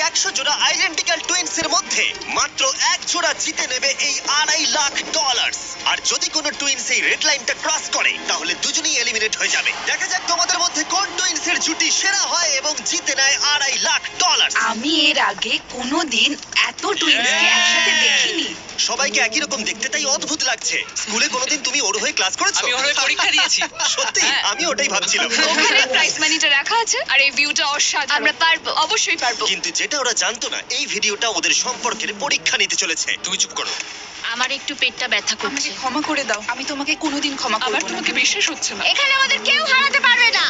100 জোড়া identical twins এর মধ্যে মাত্র এক জোড়া জিতে নেবে এই $2.5 লাখ। আর যদি কোনো টুইনস এই রেড লাইনটা ক্রস করে তাহলে দুজনেই এলিমিনেট হয়ে যাবে। দেখা যাক তোমাদের মধ্যে কোন টুইনস এর জুটি সেরা হয় এবং জিতে নেয় $2.5 লাখ। আমি এর আগে কোনোদিন এত টুইনসকে একসাথে দেখিনি। সবাইকে একই রকম দেখতে, তাই অদ্ভুত লাগছে। স্কুলে কোনোদিন তুমি ওর হয়ে ক্লাস করেছো? আমি ওর হয়ে পরীক্ষা দিয়েছি। সত্যি? আমি ওটাই ভাবছিলাম। ওখানে প্রাইস মানিটা রাখা আছে আর এই ভিউটা অসাধারণ। আমরা পারবো, অবশ্যই পারবো। কিন্তু যেটা ওরা জানতো না, এই ভিডিওটা ওদের সম্পর্কের পরীক্ষা নিতে চলেছে। তুমি চুপ করো। আমার একটু পেটটা ব্যথা আমাকে করছে। ক্ষমা করে দাও, আমি তোমাকে কোনোদিন ক্ষমা করব আবার না। তোমাকে বিশ্বাস হচ্ছে না। এখানে আমাদের কেউ হারাতে পারবে না।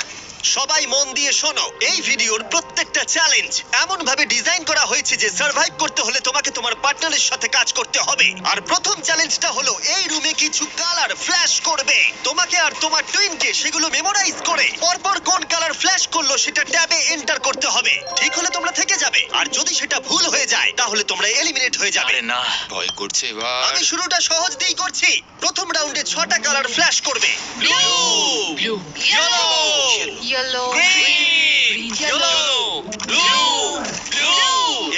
সবাই মন দিয়ে শোনো, এই ভিডিওর প্রত্যেকটা চ্যালেঞ্জ এমন ভাবে ডিজাইন করা হয়েছে যে সার্ভাইভ করতে হলে তোমাকে তোমার পার্টনারের সাথে কাজ করতে হবে। আর প্রথম চ্যালেঞ্জটা হলো এই রুমে কিছু কালার ফ্ল্যাশ করবে। তোমাকে আর তোমার টুইনকে সেগুলো মেমোরাইজ করে পরপর কোন কালার ফ্ল্যাশ করলো সেটা ট্যাবে এন্টার করতে হবে। ঠিক হলে তোমরা থেকে যাবে, আর যদি সেটা ভুল হয়ে যায় তাহলে তোমরা এলিমিনেট হয়ে যাবে। আরে না, ভয় করছে এবার। আমি শুরুটা সহজ দিয়েই করছি। প্রথম রাউন্ডে 6টা কালার ফ্ল্যাশ করবে। Blue, yellow, yellow, green, yellow, blue, blue.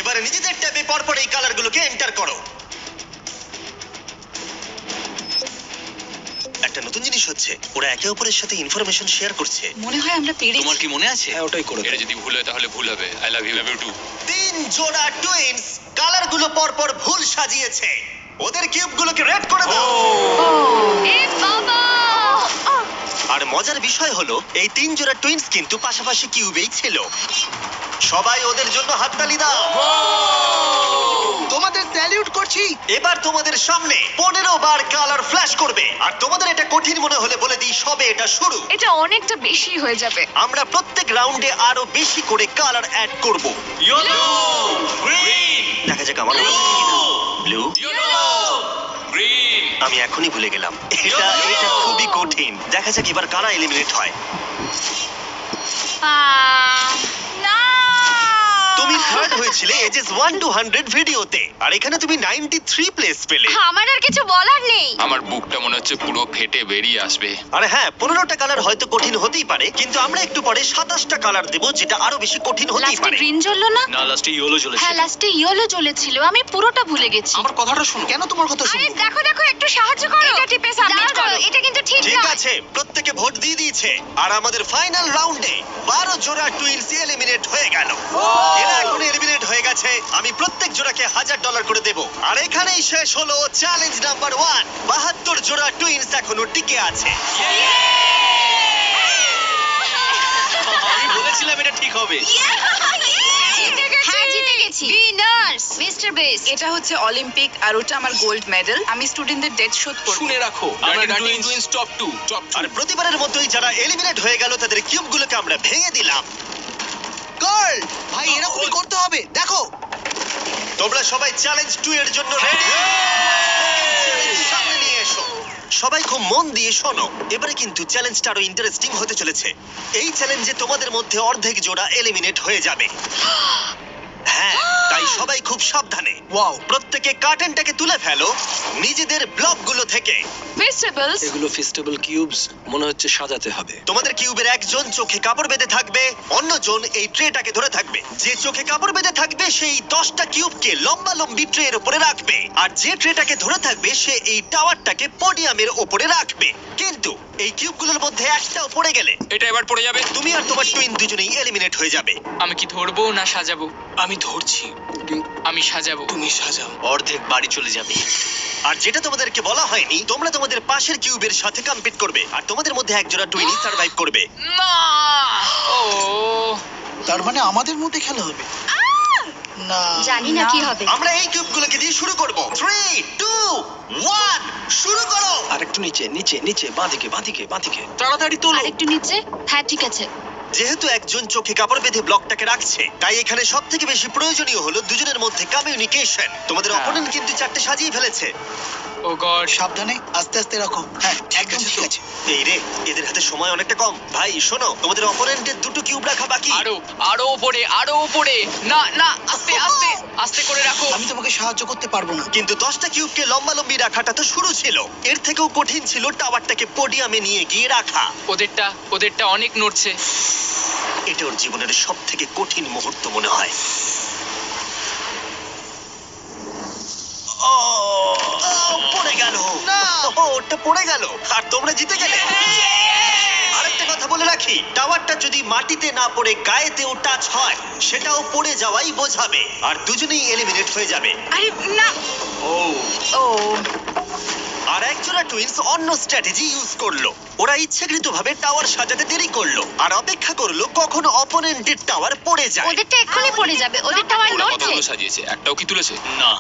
এবারে নিজেদের ট্যাবে পরপর এই কালারগুলোকে এন্টার করো। একটা নতুন জিনিস হচ্ছে, ওরা একে অপরের সাথে ইনফরমেশন শেয়ার করছে। মনে হয় আমরা পেরেছি। তোমার কি মনে আছে? হ্যাঁ, ওটাই করে এটা যদি ভুল হয় তাহলে ভুল হবে। I love you, love you too. 3 জোড়া টুইনস কালারগুলো পরপর ভুল সাজিয়েছে। ওদের কিউবগুলোকে রেড করে দাও। এ বাবা! আর মজার বিষয় হলো এই 3 জোড়া টুইনস কিন্তু পাশাপাশি কিউবেই ছিল। সবাই ওদের জন্য হাততালি দাও। তোমাদের স্যালিউট করছি। এবার তোমাদের সামনে 15 বার কালার ফ্ল্যাশ করবে। আর তোমাদের এটা কঠিন মনে হলে বলে দিই, সবে এটা শুরু। এটা অনেকটা বেশি হয়ে যাবে। আমরা প্রত্যেক রাউন্ডে আরো বেশি করে কালার অ্যাড করব। ইয়েলো, গ্রিন, দেখা যাক আমার ব্লু। Yellow, green. আমি এখনই ভুলে গেলাম। এটা খুবই কঠিন। দেখা যাক এবার কারা এলিমিনেট হয়। না! তুমি থার্ড হয়েছিলে এজেস 1 to 100 ভিডিওতে, আর এখানে তুমি 93 প্লেস পেলে। আমার আর কিছু বলার নেই। আমার বুকটা মনে হচ্ছে পুরো ফেটে বেরিয়ে আসবে। আর হ্যাঁ, 15টা কালার হয়তো কঠিন হতেই পারে, কিন্তু আমরা একটু পরে 27টা কালার দেব, যেটা আরো বেশি কঠিন হতেই লাস্টে পারে। গ্রিন জ্বললো না? না, লাস্টে ইয়েলো জ্বলেছে। হ্যাঁ, লাস্টে ইয়েলো জ্বলেছিল। আমি পুরোটা ভুলে গেছি। আমার কথাটা শোনো। কেন তোমার কথা আরে শুনবো? দেখো দেখো, একটু সাহায্য করো। এটা টিপে সাবমিট করো। এটা কিন্তু ঠিক ঠিক না। আছে, প্রত্যেকে ভোট দিয়ে দিয়েছে, আর আমাদের ফাইনাল রাউন্ডে 12 জোড়া টুইনস এলিমিনেট হয়ে গেল। এরা এখন এলিমিনেট হয়ে গেছে। আমি প্রত্যেক জোড়াকে $1000 করে দেব। আর এখানেই শেষ হলো চ্যালেঞ্জ নাম্বার 1। 72 জোড়া টুইনস এখনো টিকে আছে। আমি বলেছিলাম এটা ঠিক হবে। হ্যাঁ, জিতে গেছি। Winners mister base. এটা হচ্ছে অলিম্পিক আর ওটা আমার গোল্ড মেডেল। আমি স্টুডেন্টদের ডেট শোধ করব। শুনে রাখো, আমরা টুইনস টপ 2 আর প্রতিবারের মতোই যারা এলিমিনেট হয়ে গেল তাদের কিউবগুলোকে আমরা ভেঙে দিলাম। গার্ল, ভাই এরকমই করতে হবে। দেখো, তোমরা সবাই চ্যালেঞ্জ 2 এর জন্য রেডি? সামনে নিয়ে এসো। সবাই খুব মন দিয়ে শোনো, এবারে কিন্তু চ্যালেঞ্জটা আরো ইন্টারেস্টিং হতে চলেছে। এই চ্যালেঞ্জে তোমাদের মধ্যে অর্ধেক জোড়া এলিমিনেট হয়ে যাবে। হ্যাঁ, তাই সবাই খুব সাবধানে। ওয়াও, প্রত্যেকে কার্টেনটাকে তুলে ফেলো নিজেদের ব্লকগুলো থেকে। ভেজিটেবলস। এগুলো ফেস্টিভ্যাল কিউবস, মনে হচ্ছে সাজাতে হবে। তোমাদের কিউবের একজন চোখে কাপড় বেঁধে থাকবে, অন্যজন এই ট্রেটাকে ধরে থাকবে। যে চোখে কাপড় বেঁধে থাকবে সেই 10টা কিউবকে লম্বা লম্বি ট্রের উপরে রাখবে, আর যে ট্রেটাকে ধরে থাকবে সে এই টাওয়ারটাকে পোডিয়ামের উপরে রাখবে। কিন্তু এই কিউবগুলোর মধ্যে একটাও পড়ে গেলে এটা এবার পড়ে যাবে। তুমি আর তোমার টুইন দুজনেই এলিমিনেট হয়ে যাবে। আমি কি ধরবো না সাজাবো? আমি ধরছি, আমি সাজাবো। তুমি সাজাও। অর্ধেক বাড়ি চলে যাবে। আর যেটা তোমাদেরকে বলা হয়নি, তোমরা তোমাদের পাশের কিউবের সাথে কম্পিট করবে, আর তোমাদের মধ্যে একজোড়া টুইনই সার্ভাইভ করবে। না! ও! তার মানে আমাদের মধ্যে খেলা হবে না? জানি না কি হবে। আমরা এই কিউবগুলোকে দিয়ে শুরু করব। 3, 2, 1 শুরু করো। আরেকটু নিচে নিচে নিচে, বাঁদিকে বাঁদিকে বাঁদিকে, তাড়াতাড়ি তোলো। আরেকটু নিচে। হ্যাঁ, ঠিক আছে। যেহেতু একজন চোখে কাপড় বেঁধে ব্লকটাকে রাখছে, তাই এখানে সব থেকে বেশি প্রয়োজনীয় হলো দুজনের মধ্যে কমিউনিকেশন। তোমাদের অপোনেন্ট কিন্তু 4টে সাজিয়ে ফেলেছে। ও গড! সাবধানে, আস্তে আস্তে রাখো। হ্যাঁ, একদম ঠিক আছে। এই রে, এদের হাতে সময় অনেকটা কম। ভাই শোনো, তোমাদের অপোনেন্টের 2টো কিউব রাখা বাকি। আরো উপরে, আরো উপরে। না না, আস্তে আস্তে আস্তে করে রাখো। আমি তোমাকে সাহায্য করতে পারবো না। কিন্তু 10টা কিউবকে লম্বালম্বি রাখাটা তো শুরু ছিল, এর থেকেও কঠিন ছিল টাওয়ারটাকে পোডিয়ামে নিয়ে গিয়ে রাখা। ওদেরটা অনেক নড়ছে। এটা ওর জীবনের সব থেকে কঠিন মুহূর্ত মনে হয়। গেল। ওহো, ওটা পড়ে গেল আর তোমরা জিতে গেলে। আরেকটা কথা বলে রাখি, টাওয়ারটা যদি মাটিতে না পড়ে গায়েতেও টাচ হয় সেটাও পড়ে যাওয়াই বোঝাবে, আর দুজনেই এলিমিনেট হয়ে যাবে। আরে না ও আর একজোড়া টুইনস অন্য স্ট্র্যাটেজি ইউজ করলো। ওরা ইচ্ছাকৃতভাবে টাওয়ার সাজাতে দেরি করলো আর অপেক্ষা করলো কখন অপোনেন্টের টাওয়ার পড়ে যায়। ওদেরটা এক্ষুনি পড়ে যাবে, ওদের টাওয়ার ওরা নড়ছে। কতগুলো সাজিয়েছে, একটাও কি তুলেছে? না,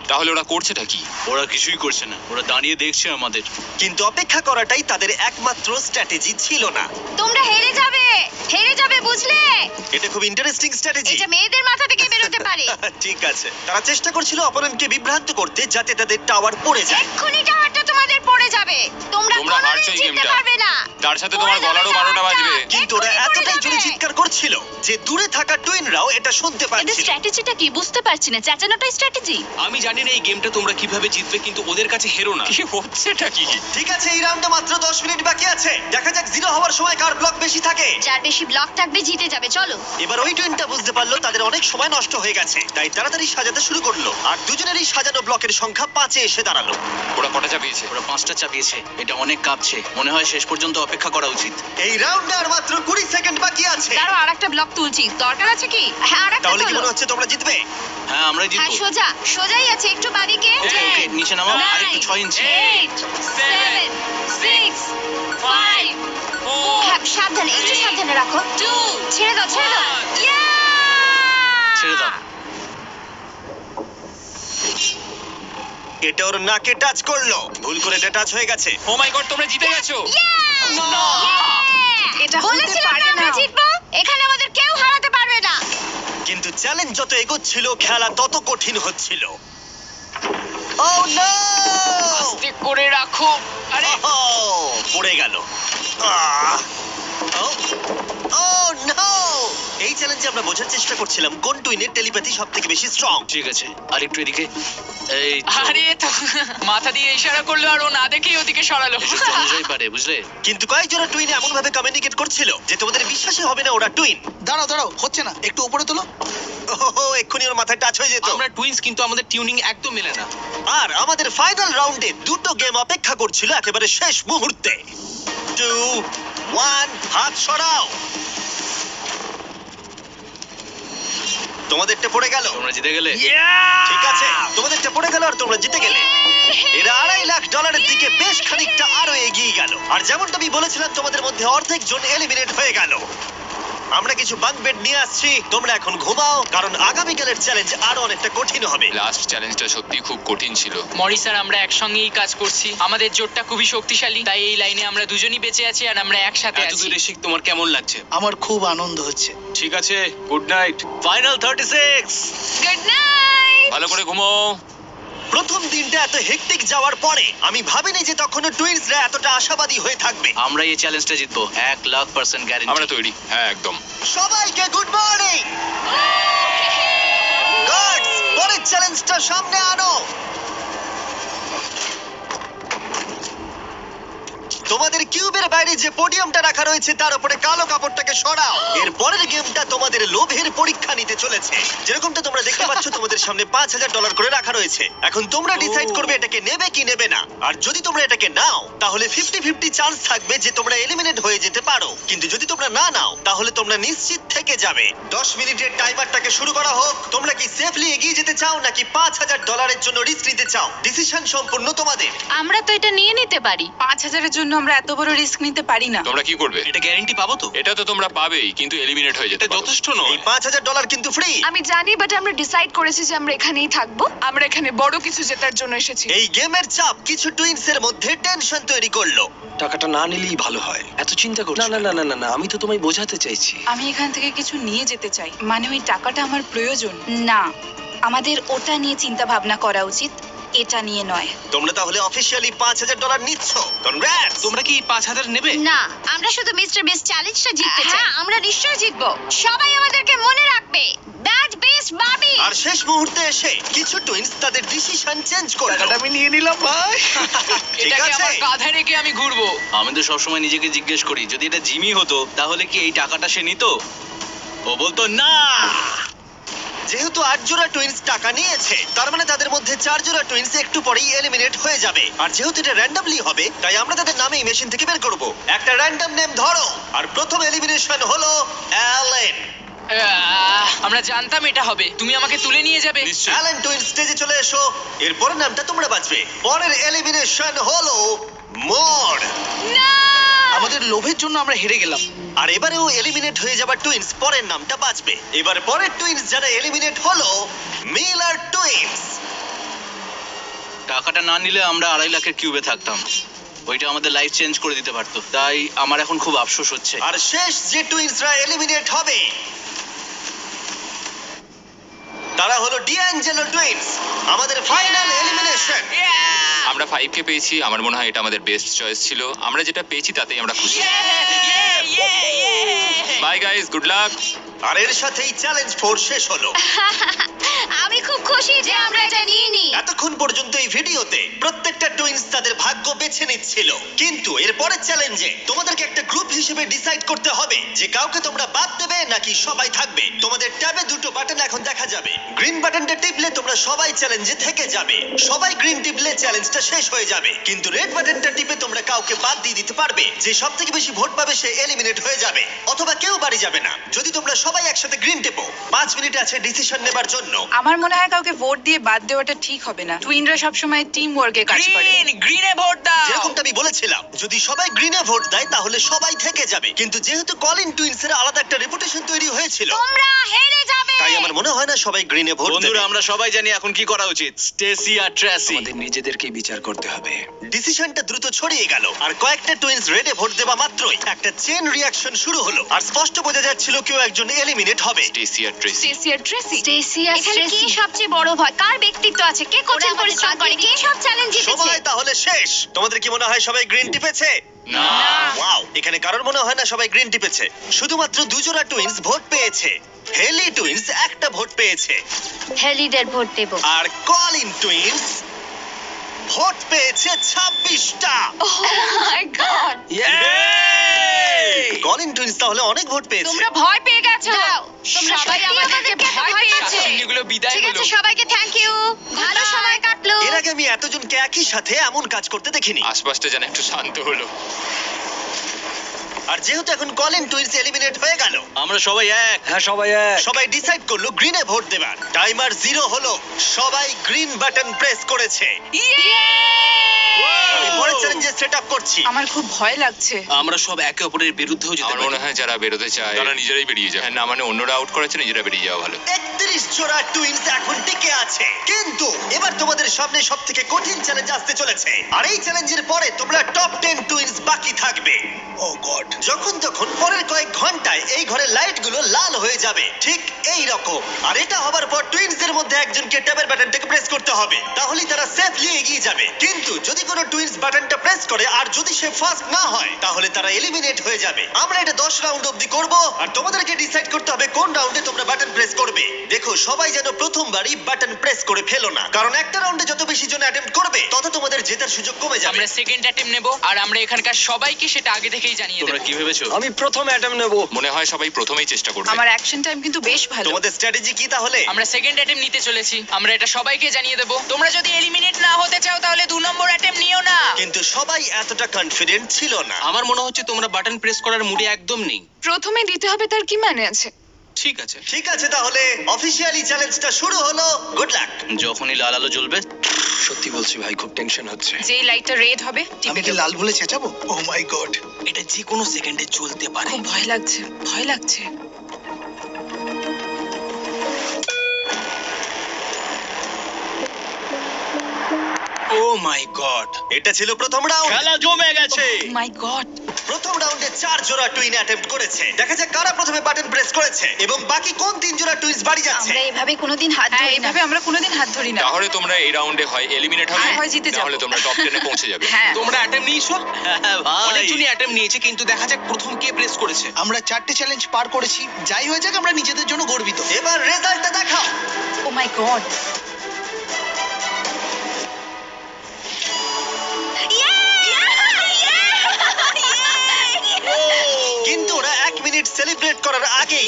তাহলে ওরা করছেটা কি? ওরা কিছুই করছে না, ওরা দাঁড়িয়ে দেখছে আমাদের। কিন্তু অপেক্ষা করাটাই তাদের একমাত্র স্ট্র্যাটেজি ছিল না। তোমরা হেরে যাবে বুঝলে? এটা খুব ইন্টারেস্টিং স্ট্র্যাটেজি। এটা মেয়েদের মাথা থেকে বেরোতে পারে। ঠিক আছে, তারা চেষ্টা করছিল অপোনেন্টকে বিভ্রান্ত করতে যাতে তাদের টাওয়ার পড়ে যায়। এক্ষুনি টাওয়ারটা তোমাদের পড়ে যাবে। তোমরা তোমরা কোনোদিন হারছো এই জিততে গেমটা। পারবে না। তার সাথে তোমার গলারও 12টা বাজবে। কিন্তু ওরা এতটাই জোরে চিৎকার করছিল যে দূরে থাকা টুইনরাও এটা শুনতে এদের পাচ্ছিল। স্ট্র্যাটেজিটা কি বুঝতে পারছি না, চেঁচানোটাই স্ট্র্যাটেজি। আমি জানি না এই গেমটা তোমরা কিভাবে জিতবে, কিন্তু ওদের কাছে হেরো না। কি হচ্ছেটা কি? ঠিক আছে, এই রাউন্ডে মাত্র 10 মিনিট বাকি আছে। দেখা যাক জিরো হওয়ার সময় কার ব্লক বেশি থাকে। যার বেশি ব্লক থাকবে জিতে যাবে। চলো। এবার ওই টুইনটা বুঝতে পারলো তাদের অনেক সময় নষ্ট হয়ে গেছে, তাই তাড়াতাড়ি সাজাতে শুরু করলো। আর দুজনেরই সাজানো ব্লকের সংখ্যা 5-এ এসে দাঁড়ালো। ওরা কটা চাপিয়েছে? ওরা 5টা চাপিয়েছে, এটা অনেক কাঁপছে। মনে হয় শেষ পর্যন্ত অপেক্ষা করা উচিত। এই রাউন্ডে আর মাত্র 20 সেকেন্ড বাকি আছে। তারও আরেকটা ব্লক তুলছি, দরকার আছে কি? হ্যাঁ আরেকটা তাহলে কি তোলো। মনে হচ্ছে তোমরা জিতবে? হ্যাঁ, আমরাই হ্যাঁ জিতবো। সোজাই আছে, একটু বাদিকে। ওকে, ওকে, নিচে নামাও, আর একটু 6 ইঞ্চি। 8 7 6 5 হ্যাঁ সাবধানে, একটু সাবধানে রাখো। 2 ছেড়ে দাও। ছেড়ে দাও। এটা ওর নাকে টাচ করলো, ভুল করে এটা টাচ হয়ে গেছে। ও মাই গড, তোমরা জিতে গেছো। এটা হতে বলেছিলাম পারে না আমরা না। জিতবো। এখানে আমাদের কেউ হারাতে পারবে না। কিন্তু চ্যালেঞ্জ যত এগোচ্ছিল খেলা তত কঠিন হচ্ছিল। Oh no! আস্তে করে রাখো। আরে Oh, পড়ে গেল। আহ! Oh! Oh no! এই চ্যালেঞ্জে আমরা বোঝার চেষ্টা করছিলাম কোন টুইনের টেলিপ্যাথি সবথেকে বেশি স্ট্রং। ঠিক আছে, আর একটু এদিকে। এই তো। আরে তো মাথা দিয়ে ইশারা করলো আর ও না দেখেই ওদিকে সরালো। এসব তো বোঝাই পারে, বুঝলে? কিন্তু কয়েকজোড়া টুইন এমন ভাবে কমিউনিকেট করছিল যে তোমাদের বিশ্বাসই হবে না ওরা টুইন। দাঁড়াও হচ্ছে না, একটু উপরে তোলো। ওহো, এক্ষুনি ওর মাথায় টাচ হয়ে যেত। আমরা টুইনস, কিন্তু আমাদের টিউনিং একদম মেলে না। আর আমাদের ফাইনাল রাউন্ডে দুটো গেম অপেক্ষা করছিল একেবারে শেষ মুহূর্তে। 2 1 হাত সরাও। তোমাদেরটা পড়ে গেল। তোমরা জিতে গেলে। ঠিক আছে, তোমাদেরটা পড়ে গেল আর তোমরা জিতে গেলে। এরা $2.5 লাখ দিকে বেশ খানিকটা আরো এগিয়ে গেল। আর যেমনটা আমি বলেছিলাম তোমাদের মধ্যে অর্ধেক জন এলিমিনেট হয়ে গেল। আমরা কিছু বাঙ্ক বেড নিয়ে আসছি, তোমরা এখন ঘুমাও কারণ আগামীকালের চ্যালেঞ্জ আরো অনেকটা কঠিন হবে। লাস্ট চ্যালেঞ্জটা সত্যি খুব কঠিন ছিল। মরি স্যার, আমরা একসঙ্গেই কাজ করছি। আমাদের জোটটা খুবই শক্তিশালী, তাই এই লাইনে আমরা দুজনই বেঁচে আছি আর আমরা একসাথে আছি। শিখ, তোমার কেমন লাগছে? আমার খুব আনন্দ হচ্ছে। ঠিক আছে, good night. Final 36। Good night. ভালো করে ঘুমো। প্রথম দিনটা এত হেক্টিক যাওয়ার পরে আমি ভাবিনি যে তখনও টুইনসরা এতটা আশাবাদী হয়ে থাকবে। আমরা এই চ্যালেঞ্জটা জিতবো, 1,00,000% গ্যারান্টি। আমরা তৈরি। হ্যাঁ, একদম। সবাইকে গুড মর্নিং। গার্ডস, পরের চ্যালেঞ্জটা সামনে আনো। তোমাদের কিউবের বাইরে যে পোডিয়ামটা রাখা রয়েছে তার উপরে কালো কাপড়টাকে সরাও। এর পরের গেমটা তোমাদের লোভের পরীক্ষা নিতে চলেছে। যেরকমটা তোমরা দেখতে পাচ্ছ তোমাদের সামনে $5,000 করে রাখা রয়েছে। এখন তোমরা ডিসাইড করবে এটাকে নেবে কি নেবে না। আর যদি তোমরা এটাকে নাও তাহলে 50-50 চান্স থাকবে যে তোমরা এলিমিনেট হয়ে যেতে পারো। কিন্তু যদি তোমরা না নাও তাহলে তোমরা নিশ্চিত থেকে যাবে। 10 মিনিটের টাইমারটাকে শুরু করা হোক। তোমরা কি সেফলি এগিয়ে যেতে চাও নাকি $5,000 জন্য রিস্ক নিতে চাও? ডিসিশন সম্পূর্ণ তোমাদের। আমরা তো এটা নিয়ে নিতে পারি। 5,000-এর জন্য আমরা এত বড় রিস্ক নিতে পারি না। তোমরা কি করবে? এটা গ্যারান্টি পাবো তো? এটা তো তোমরা পাবেই, কিন্তু এলিমিনেট হয়ে যেতে এটা পারো। যথেষ্ট এই নয়। $5,000 কিন্তু ফ্রি। আমি জানি, বাট আমরা ডিসাইড করেছি যে আমরা এখানেই থাকবো। আমরা এখানে বড় কিছু জেতার জন্য এসেছি। এই গেমের চাপ কিছু টুইনসের মধ্যে টেনশন তৈরি করলো। টাকাটা না নিলেই ভালো হয়। এত চিন্তা করছো? না না না না না না, আমি তো তোমায় বোঝাতে চাইছি। আমি এখান থেকে কিছু নিয়ে যেতে চাই, মানে ওই টাকাটা আমার প্রয়োজন। না, আমাদের ওটা নিয়ে চিন্তা ভাবনা করা উচিত, এটা নিয়ে নয়। তোমরা তাহলে অফিসিয়ালি $5,000 নিচ্ছ। কনগ্রাটস। তোমরা কি 5,000 নেবে? না, আমরা শুধু মিস্টার বিস্ট চ্যালেঞ্জটা জিততে চাই। হ্যাঁ, আমরা নিশ্চয়ই জিতবো। সবাই আমাদেরকে মনে রাখবে। ব্যাড বিস্ট বাবি। আর শেষ মুহূর্তে এসে কিছু টুইনস তাদের ডিসিশন চেঞ্জ করলো। টাকাটা আমি নিয়ে নিলাম ভাই। ঠিক এটাকে আছে। আমার কাঁধে রেখে আমি ঘুরবো। আমি তো সবসময় নিজেকে জিজ্ঞেস করি, যদি এটা জিমি হতো তাহলে কি এই টাকাটা সে নিত? ও বলতো না। যেহেতু 8 জোড়া টুইন্স টাকা নিয়েছে, তার মানে তাদের মধ্যে 4 জোড়া টুইন্স একটু পরেই এলিমিনেট হয়ে যাবে। আর যেহেতু এটা র্যান্ডমলি হবে, তাই আমরা তাদের নামেই মেশিন থেকে বের করব। একটা র্যান্ডম নেম ধরো। আর প্রথম এলিমিনেশন হলো অ্যালেন। আমরা জানতাম এটা হবে। তুমি আমাকে তুলে নিয়ে যাবে। নিশ্চয়ই। অ্যালেন টুইন্স স্টেজে চলে এসো। এরপরের নামটা তোমরা বাঁচবে। পরের এলিমিনেশন হলো মোর। আমাদের লোভের জন্য আমরা হেরে গেলাম। আর এবারেও এলিমিনেট হয়ে যাবার টুইন্স পরের নামটা বাঁচবে। এবার পরের টুইন্স যারা এলিমিনেট হলো মিলার টুইন্স। টাকাটা না নিলে আমরা 2.5 লাখের কিউবে থাকতাম। ওইটা আমাদের লাইফ চেঞ্জ করে দিতে পারতো। তাই আমার এখন খুব আফসোস হচ্ছে। আর শেষ যে টুইন্সরা এলিমিনেট হবে তারা হলো ডিঅ্যাঞ্জেলো টুইন্স। আমাদের ফাইনাল এলিমিনেশন। আমরা 5 কে পেয়েছি। আমার মনে হয় এটা আমাদের বেস্ট চয়েস ছিল। আমরা যেটা পেয়েছি তাতেই আমরা খুশি। Bye guys, good luck. আর এর সাথেই চ্যালেঞ্জ 4 শেষ হলো। আমি খুব খুশি যে আমরা এটা নিইনি। এতক্ষণ পর্যন্ত এই ভিডিওতে প্রত্যেকটা টুইন্স তাদের ভাগ্য বেছে নিচ্ছিল, কিন্তু এর পরের চ্যালেঞ্জে তোমাদেরকে একটা গ্রুপ হিসেবে ডিসাইড করতে হবে যে কাউকে তোমরা বাদ দেবে নাকি সবাই থাকবে। তোমাদের ট্যাবে দুটো বাটন এখন দেখা যাবে। গ্রিন বাটনটা টিপলে তোমরা সবাই চ্যালেঞ্জে থেকে যাবে। সবাই গ্রিন টিপলে চ্যালেঞ্জটা শেষ হয়ে যাবে, কিন্তু রেড বাটনটা টিপে তোমরা কাউকে বাদ দিয়ে দিতে পারবে। যে সবথেকে বেশি ভোট পাবে সে এলিমিনেট হয়ে যাবে, অথবা কেউ বাড়ি যাবে না। যদি তোমরা সবাই একসাথে গ্রিন টেপো, 5 মিনিট আছে ডিসিশন নেবার জন্য। আমার মনে হয় কাউকে ভোট দিয়ে বাদ দেওয়াটা ঠিক হবে না। টুইনরা সবসময় টিম ওয়ার্কে কাজ করে। গ্রিনে ভোট দাও। যেরকমটা আমি বলেছিলাম, যদি সবাই গ্রিনে ভোট দেয় তাহলে সবাই থেকে যাবে। কিন্তু যেহেতু কলিন টুইন্সের আলাদা একটা রেপুটেশন তৈরি হয়েছিল, তোমরা হেরে যাবে। তাই আমার মনে হয় না সবাই গ্রিনে ভোট দেবে। বন্ধুরা, আমরা সবাই জানি এখন কি করা উচিত। স্টেসি আর ট্রেসি। আমাদের নিজেদেরকেই বিচার করতে হবে। ডিসিশনটা দ্রুত ছড়িয়ে গেল, আর কয়েকটা টুইন্স রেডে ভোট দেওয়া মাত্রই একটা চেন রিঅ্যাকশন শুরু হলো। আর স্পষ্ট বোঝা যাচ্ছিল কেউ একজন এলিমিনেট হবে। স্টেসি আর ট্রেসি। স্টেসি আর ট্রেসি। এখানে কে সবচেয়ে বড় ভয়? কার ব্যক্তিত্ব আছে? কে কঠিন পরিশ্রম করে? কে সব চ্যালেঞ্জ জিতেছে? সময় তাহলে শেষ। তোমাদের কি মনে হয় সবাই গ্রিন টিপেছে? না। ওয়াও, এখানে কারোর মনে হয় না সবাই গ্রিন টিপেছে। শুধুমাত্র 2 জোড়া টুইন্স ভোট পেয়েছে। হেলি টুইন্স একটা ভোট পেয়েছে, হেলিদের ভোট দেব। আর কলিন টুইন্স ভোট পেয়েছে 26টা। ওহ মাই গড। কলিন টুইন্স তাহলে অনেক ভোট পেয়েছে। তোমরা ভয় পেয়ে গেছো। তোমরা সবাই সত্যি আমাদেরকে ভয় পেয়েছে। চিমনিগুলো বিদায় ঠিক হলো। আছে, সবাইকে থ্যাংক ইউ। ভালো সময় কাটলো। এর আগে আমি এতজনকে একই সাথে এমন কাজ করতে দেখিনি। আশপাশটা যেন একটু শান্ত হলো। আর যেহেতু এখন কলিন টুইন্স এলিমিনেট হয়ে গেল, আমরা সবাই এক। হ্যাঁ, সবাই এক। সবাই ডিসাইড করলো গ্রিনে ভোট দেবার। টাইমার 0 হলো। সবাই গ্রিন বাটন প্রেস করেছে। আমি পরের চ্যালেঞ্জে সেট আপ করছি। আমার খুব ভয় লাগছে। আমরা সব একে অপরের বিরুদ্ধেও যেতে আমার পারি। মনে হয় যারা বেরোতে চায় তারা নিজেরাই বেরিয়ে যায়। হ্যাঁ, না মানে অন্যরা আউট করেছে, নিজেরা বেরিয়ে যাওয়া ভালো। 31 জোড়া টুইন্স এখন টিকে আছে, কিন্তু এবার তোমাদের সামনে সবথেকে কঠিন চ্যালেঞ্জ আসতে চলেছে। আর এই চ্যালেঞ্জের পরে তোমরা টপ 10 টুইন্স বাকি থাকবে। ও গড। যখন তখন পরের কয়েক ঘন্টায় এই ঘরের লাইটগুলো লাল হয়ে যাবে, ঠিক এই রকম। আর এটা হবার পর টুইন্সদের মধ্যে একজনকে ট্যাবের বাটনটাকে প্রেস করতে হবে, তাহলেই তারা সেফলি এগিয়ে যাবে। কিন্তু যদি কোনো টুইন্স বাটনটা প্রেস করে আর যদি সে ফার্স্ট না হয়, তাহলে তারা এলিমিনেট হয়ে যাবে। আমরা এটা 10 রাউন্ড অবধি করব, আর তোমাদেরকে ডিসাইড করতে হবে কোন রাউন্ডে তোমরা বাটন প্রেস করবে। দেখো, সবাই যেন প্রথমবারই বাটন প্রেস করে ফেলো না, কারণ একটা রাউন্ডে যত বেশি জন অ্যাটেম্প্ট করবে তত তোমাদের জেতার সুযোগ কমে যাবে। আমরা সেকেন্ড অ্যাটেম্প নেব, আর আমরা এখানকার সবাইকে সেটা আগে থেকেই জানিয়ে তোমরা দেব। কি ভেবেছো? আমি প্রথম অ্যাটেম্প নেব। মনে হয় সবাই প্রথমেই চেষ্টা করবে। আমার অ্যাকশন টাইম কিন্তু বেশ ভালো। তোমাদের স্ট্র্যাটেজি কি তাহলে? আমরা সেকেন্ড অ্যাটেম্প নিতে চলেছি। আমরা এটা সবাইকে জানিয়ে দেব। তোমরা যদি এলিমিনেট না হতে চাও তাহলে 2 নম্বর অ্যাটেম্প নিও না। কিন্তু সবাই এতটা কনফিডেন্ট ছিল না। আমার মনে হচ্ছে তোমরা বাটন প্রেস করার মুডে একদম নেই। প্রথমে দিতে হবে তার কি মানে আছে? ঠিক আছে, ঠিক আছে, তাহলে অফিসিয়ালি চ্যালেঞ্জটা শুরু হলো। Good luck. যখনই লাল আলো জ্বলবে সত্যি বলছি ভাই, খুব টেনশন হচ্ছে। যেই লাইটটা রেড হবে টিপে আমি কি দেব। লাল বলে চেঁচাবো? ও মাই গড। এটা যে কোনো সেকেন্ডে জ্বলতে পারে। খুব ভয় লাগছে, ভয় লাগছে। ও মাই গড, এটা ছিল প্রথম রাউন্ড। খেলা জমে গেছে। মাই গড। প্রথম রাউন্ডে 4 জোড়া টুইন অ্যাটেম্প্ট করেছে। দেখা যাক কারা প্রথমে বাটন প্রেস করেছে এবং বাকি কোন 3 জোড়া টুইনস বাড়ি যাচ্ছে। আমরা এভাবে কোনোদিন হাত হ্যাঁ, ধরি না। এইভাবে আমরা কোনোদিন হাত ধরি না। তাহলে তোমরা এই রাউন্ডে হয় এলিমিনেট হবে, আর হয় জিতে যাবো। তাহলে তোমরা টপ 10 এ পৌঁছে যাবে। হ্যাঁ। তোমরা অ্যাটেম্প নিয়েছো? হ্যাঁ ভাই, অনেকজনই অ্যাটেম্প নিয়েছে, কিন্তু দেখা যাক প্রথম কে প্রেস করেছে। আমরা 4টে চ্যালেঞ্জ পার করেছি। যাই হয়ে যাক, আমরা নিজেদের জন্য গর্বিত। এবার রেজাল্টটা দেখাও। ও মাই গড। কিন্তু ওরা 1 মিনিট সেলিব্রেট করার আগেই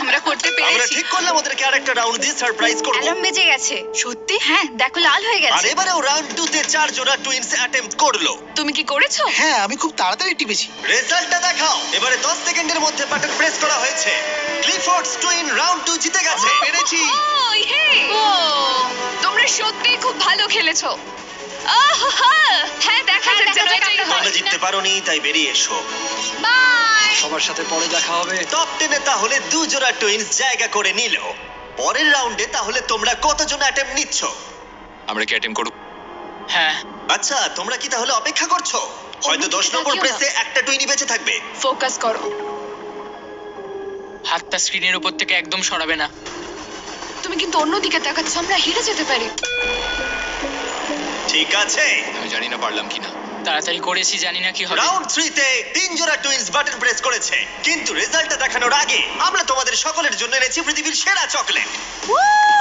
আমরা করতে আমরা পেরেছি। ঠিক করলাম ওদেরকে আরেকটা রাউন্ড দিয়ে সারপ্রাইজ করব। অ্যালার্ম বেজে গেছে। সত্যি? হ্যাঁ, দেখো লাল হয়ে আর গেছে। এবারেও রাউন্ড 2 তে 4 জোড়া টুইনস অ্যাটেম্প্ট করলো। তুমি কি করেছো? হ্যাঁ আমি খুব তাড়াতাড়ি টিপেছি। রেজাল্টটা দেখাও। এবারে 10 সেকেন্ডের মধ্যে বাটন প্রেস করা হয়েছে। ক্লিফোর্ডস টুইন রাউন্ড 2 জিতে গেছে। পেরেছি। ওই হে ও তোমরা সত্যি খুব ভালো খেলেছো। হ্যাঁ দেখা যাক যেন এটাই হয়। তোমরা জিততে পারোনি, তাই বেরিয়ে এসো। বাই। সবার সাথে পরে দেখা হবে। টপ 10 এ তাহলে 2 জোড়া টুইনস জায়গা করে নিল। পরের রাউন্ডে তাহলে তোমরা কতজন অ্যাটেম্প্ট নিচ্ছ? আমরা কি অ্যাটেম্প করব? হ্যাঁ, আচ্ছা, তোমরা কি তাহলে অপেক্ষা করছো? হয়তো 10 নম্বর তাকিও না। প্রেসে একটা টুইনই বেঁচে থাকবে। ফোকাস করো। হাতটা স্ক্রিনের উপর থেকে একদম সরাবে না। তুমি কিন্তু অন্যদিকে তাকাচ্ছ, আমরা হেরে যেতে পারি। ঠিক আছে। আমি জানি না পারলাম কিনা। তাড়াতাড়ি করেছি, জানি না কি হবে। রাউন্ড 3 তে 3 জোড়া টুইনস বাটন প্রেস করেছে, কিন্তু রেজাল্টটা দেখানোর আগে আমরা তোমাদের সকলের জন্য এনেছি পৃথিবীর সেরা চকলেট।